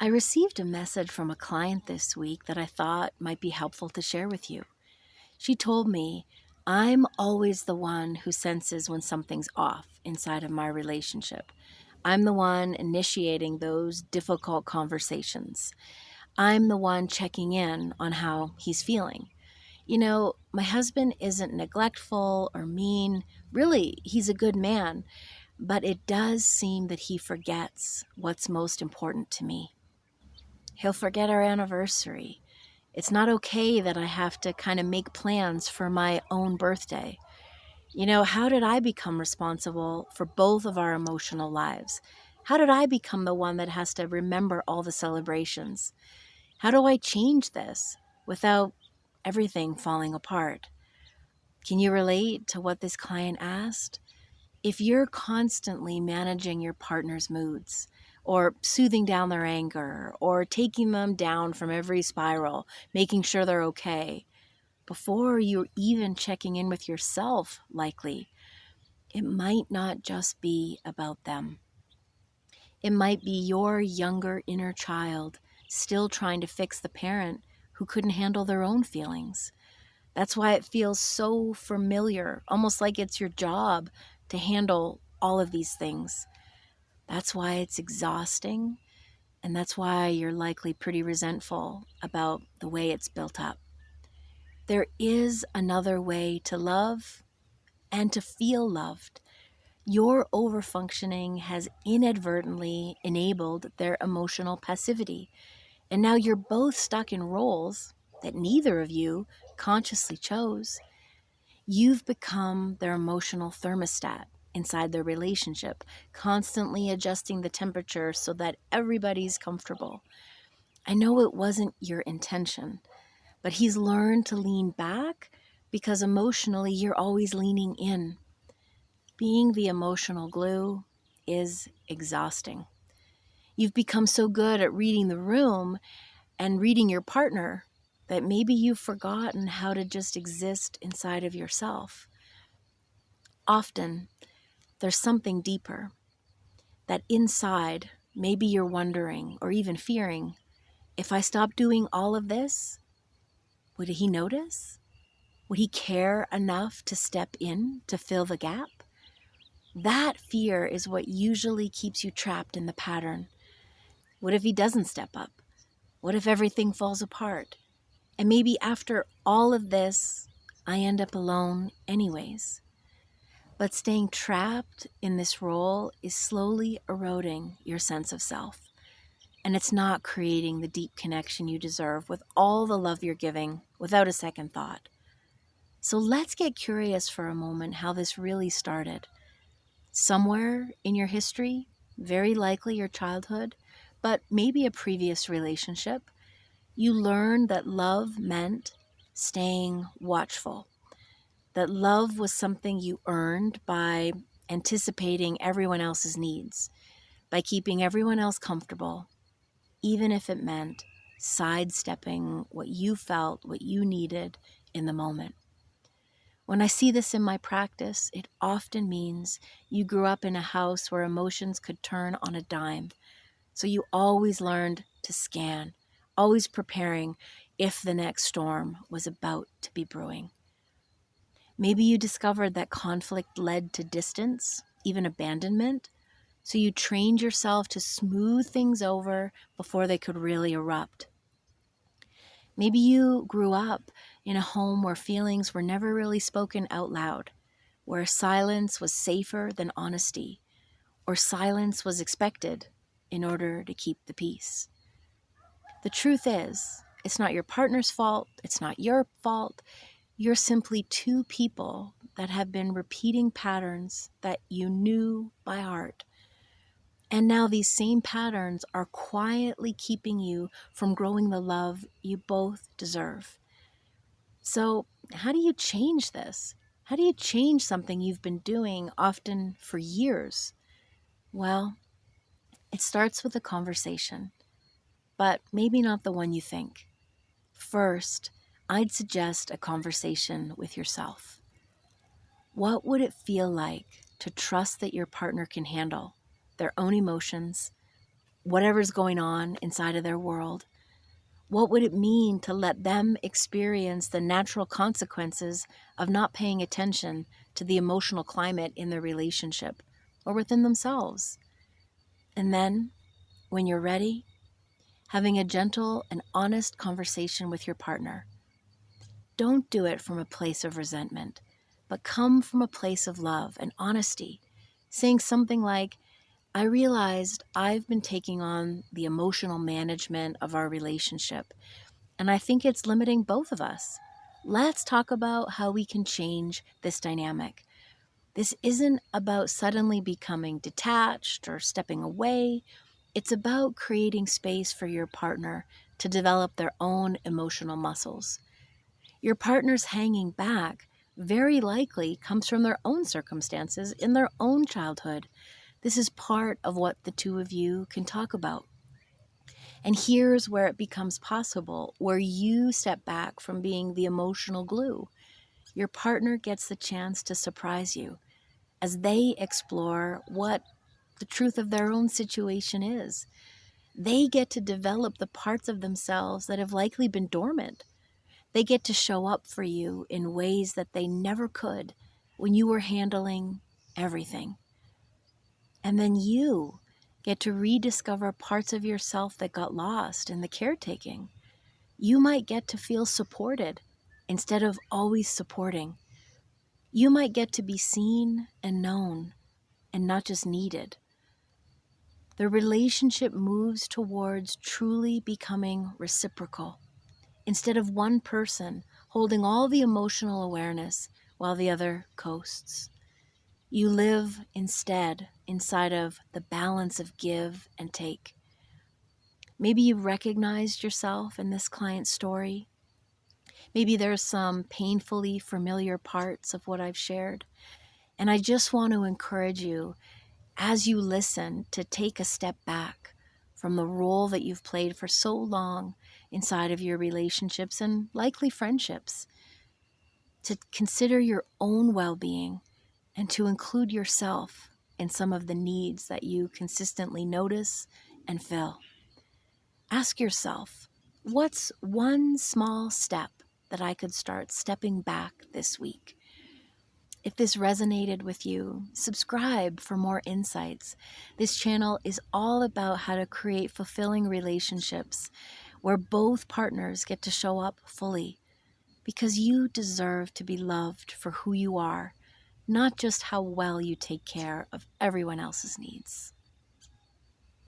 I received a message from a client this week that I thought might be helpful to share with you. She told me, I'm always the one who senses when something's off inside of my relationship. I'm the one initiating those difficult conversations. I'm the one checking in on how he's feeling. My husband isn't neglectful or mean. Really, he's a good man, but it does seem that he forgets what's most important to me. He'll forget our anniversary. It's not okay that I have to kind of make plans for my own birthday. How did I become responsible for both of our emotional lives? How did I become the one that has to remember all the celebrations? How do I change this without everything falling apart? Can you relate to what this client asked? If you're constantly managing your partner's moods, or soothing down their anger, or taking them down from every spiral, making sure they're okay, before you're even checking in with yourself, likely, it might not just be about them. It might be your younger inner child still trying to fix the parent who couldn't handle their own feelings. That's why it feels so familiar, almost like it's your job to handle all of these things. That's why it's exhausting, and that's why you're likely pretty resentful about the way it's built up. There is another way to love and to feel loved. Your overfunctioning has inadvertently enabled their emotional passivity, and now you're both stuck in roles that neither of you consciously chose. You've become their emotional thermostat inside their relationship, constantly adjusting the temperature so that everybody's comfortable. I know it wasn't your intention, but he's learned to lean back because emotionally you're always leaning in. Being the emotional glue is exhausting. You've become so good at reading the room and reading your partner that maybe you've forgotten how to just exist inside of yourself. Often, there's something deeper that inside, maybe you're wondering or even fearing, if I stop doing all of this, would he notice? Would he care enough to step in to fill the gap? That fear is what usually keeps you trapped in the pattern. What if he doesn't step up? What if everything falls apart? And maybe after all of this, I end up alone anyways. But staying trapped in this role is slowly eroding your sense of self. And it's not creating the deep connection you deserve with all the love you're giving without a second thought. So let's get curious for a moment how this really started. Somewhere in your history, very likely your childhood, but maybe a previous relationship, you learned that love meant staying watchful, that love was something you earned by anticipating everyone else's needs, by keeping everyone else comfortable, even if it meant sidestepping what you felt, what you needed in the moment. When I see this in my practice, it often means you grew up in a house where emotions could turn on a dime. So you always learned to scan, always preparing if the next storm was about to be brewing. Maybe you discovered that conflict led to distance, even abandonment, so you trained yourself to smooth things over before they could really erupt. Maybe you grew up in a home where feelings were never really spoken out loud, where silence was safer than honesty, or silence was expected in order to keep the peace. The truth is, it's not your partner's fault, it's not your fault. You're simply two people that have been repeating patterns that you knew by heart. And now these same patterns are quietly keeping you from growing the love you both deserve. So, how do you change this? How do you change something you've been doing often for years? Well, it starts with a conversation, but maybe not the one you think. First, I'd suggest a conversation with yourself. What would it feel like to trust that your partner can handle their own emotions, whatever's going on inside of their world. What would it mean to let them experience the natural consequences of not paying attention to the emotional climate in their relationship or within themselves? And then, when you're ready, having a gentle and honest conversation with your partner. Don't do it from a place of resentment, but come from a place of love and honesty, saying something like, I realized I've been taking on the emotional management of our relationship, and I think it's limiting both of us. Let's talk about how we can change this dynamic. This isn't about suddenly becoming detached or stepping away. It's about creating space for your partner to develop their own emotional muscles. Your partner's hanging back very likely comes from their own circumstances in their own childhood. This is part of what the two of you can talk about. And here's where it becomes possible, where you step back from being the emotional glue. Your partner gets the chance to surprise you as they explore what the truth of their own situation is. They get to develop the parts of themselves that have likely been dormant. They get to show up for you in ways that they never could when you were handling everything. And then you get to rediscover parts of yourself that got lost in the caretaking. You might get to feel supported instead of always supporting. You might get to be seen and known and not just needed. The relationship moves towards truly becoming reciprocal instead of one person holding all the emotional awareness while the other coasts. You live instead inside of the balance of give and take. Maybe you recognized yourself in this client's story. Maybe there's some painfully familiar parts of what I've shared. And I just want to encourage you, as you listen, to take a step back from the role that you've played for so long inside of your relationships and likely friendships, to consider your own well-being and to include yourself in some of the needs that you consistently notice and fill. Ask yourself, what's one small step that I could start stepping back this week? If this resonated with you, subscribe for more insights. This channel is all about how to create fulfilling relationships where both partners get to show up fully, because you deserve to be loved for who you are, not just how well you take care of everyone else's needs.